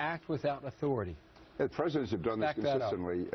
act without authority. Presidents have done this consistently.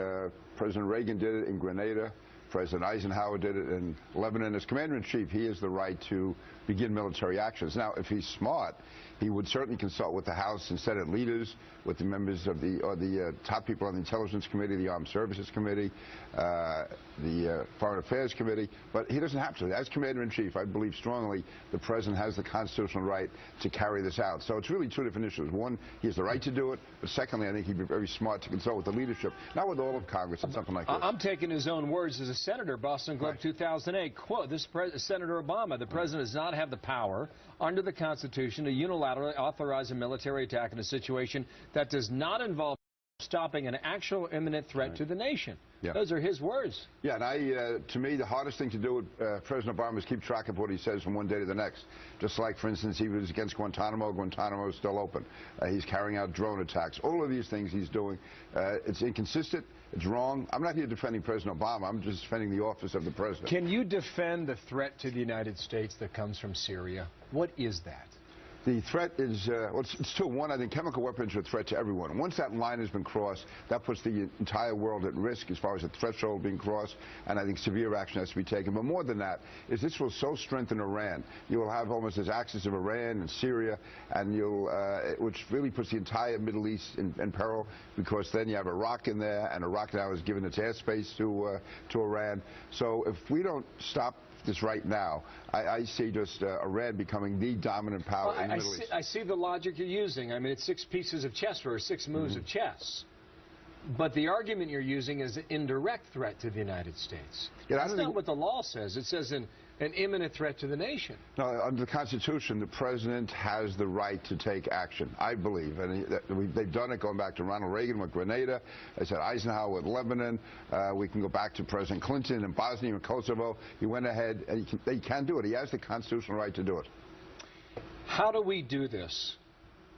President Reagan did it in Grenada. President Eisenhower did it in Lebanon. As commander-in-chief, he has the right to begin military actions. Now, if he's smart, he would certainly consult with the House and Senate leaders, with the members of the top people on the Intelligence Committee, the Armed Services Committee, the Foreign Affairs Committee, but he doesn't have to. As commander-in-chief, I believe strongly the president has the constitutional right to carry this out. So it's really two different issues. One, he has the right to do it, but secondly, I think he'd be very smart to consult with the leadership, not with all of Congress and something like this. I'm taking his own words as a senator, Boston Globe 2008. Quote, Senator Obama, the president does not have the power under the Constitution to unilaterally authorize a military attack in a situation that does not involve stopping an actual imminent threat to the nation. Yeah. Those are his words. Yeah, and to me, the hardest thing to do with President Obama is keep track of what he says from one day to the next. Just like, for instance, he was against Guantanamo. Guantanamo is still open. He's carrying out drone attacks. All of these things he's doing, it's inconsistent. It's wrong. I'm not here defending President Obama. I'm just defending the office of the president. Can you defend the threat to the United States that comes from Syria? What is that? The threat is, well, it's two. One, I think chemical weapons are a threat to everyone. Once that line has been crossed, that puts the entire world at risk as far as the threshold being crossed, and I think severe action has to be taken. But more than that, is this will so strengthen Iran. You will have almost this axis of Iran and Syria, and which really puts the entire Middle East in peril, because then you have Iraq in there, and Iraq now has given its airspace to Iran. So if we don't stop this right now, I see just Iran becoming the dominant power in the Middle East. I see the logic you're using. I mean, it's 6 pieces of chess or 6 moves of chess. But the argument you're using is an indirect threat to the United States. Yeah, that's not what the law says. It says an imminent threat to the nation. No, under the Constitution, the president has the right to take action, I believe. And they've done it going back to Ronald Reagan with Grenada. I said Eisenhower with Lebanon. We can go back to President Clinton in Bosnia and Kosovo. He went ahead, and he can do it. He has the constitutional right to do it. How do we do this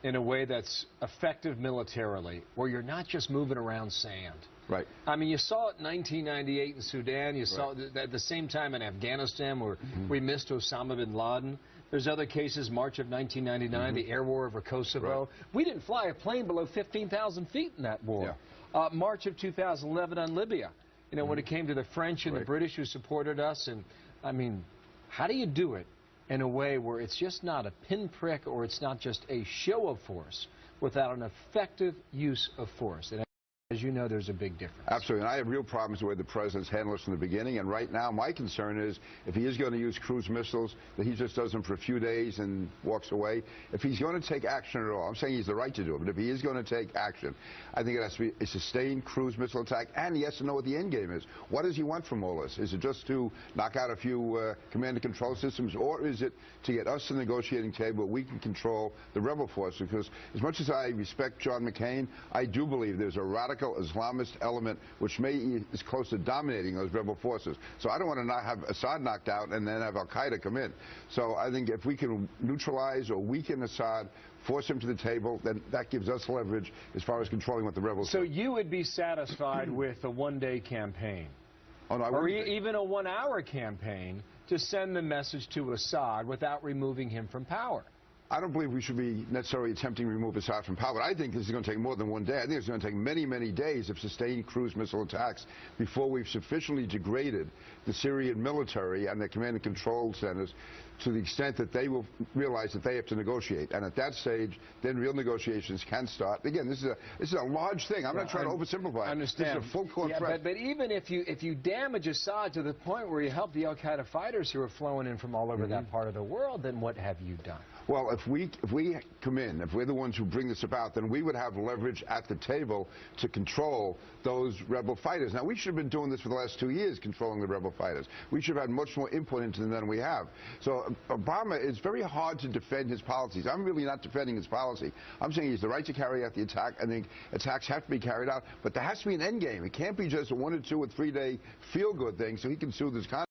in a way that's effective militarily, where you're not just moving around sand? Right. I mean, you saw it in 1998 in Sudan. You saw it at the same time in Afghanistan, where we missed Osama bin Laden. There's other cases, March of 1999, the air war over Kosovo. Right. We didn't fly a plane below 15,000 feet in that war. Yeah. March of 2011 on Libya, you know, when it came to the French and the British who supported us. And, I mean, how do you do it in a way where it's just not a pinprick, or it's not just a show of force, without an effective use of force? And as you know, there's a big difference. Absolutely. And I have real problems with the way the president's handled this from the beginning. And right now, my concern is if he is going to use cruise missiles, that he just does them for a few days and walks away. If he's going to take action at all, I'm saying he's the right to do it, but if he is going to take action, I think it has to be a sustained cruise missile attack, and he has to know what the end game is. What does he want from all this? Is it just to knock out a few command and control systems, or is it to get us to the negotiating table where we can control the rebel force? Because as much as I respect John McCain, I do believe there's a radical Islamist element which is close to dominating those rebel forces. So I don't want to not have Assad knocked out and then have al-Qaeda come in. So I think if we can neutralize or weaken Assad, force him to the table, then that gives us leverage as far as controlling what the rebels do. So you would be satisfied with a one-day campaign, oh, no, or even a one-hour campaign, to send the message to Assad without removing him from power? I don't believe we should be necessarily attempting to remove Assad from power. But I think this is going to take more than one day. I think it's going to take many, many days of sustained cruise missile attacks before we've sufficiently degraded the Syrian military and their command and control centers to the extent that they will realize that they have to negotiate. And at that stage, then real negotiations can start. Again, this is a large thing. I'm not trying to oversimplify it. I understand. This is a full-court threat. But even if you damage Assad to the point where you help the al-Qaeda fighters who are flowing in from all over that part of the world, then what have you done? Well, if we come in, if we're the ones who bring this about, then we would have leverage at the table to control those rebel fighters. Now, we should have been doing this for the last 2 years, controlling the rebel fighters. We should have had much more input into them than we have. So Obama, it's very hard to defend his policies. I'm really not defending his policy. I'm saying he has the right to carry out the attack. I think attacks have to be carried out, but there has to be an end game. It can't be just a 1 or 2 or 3 day feel-good thing so he can soothe his conscience.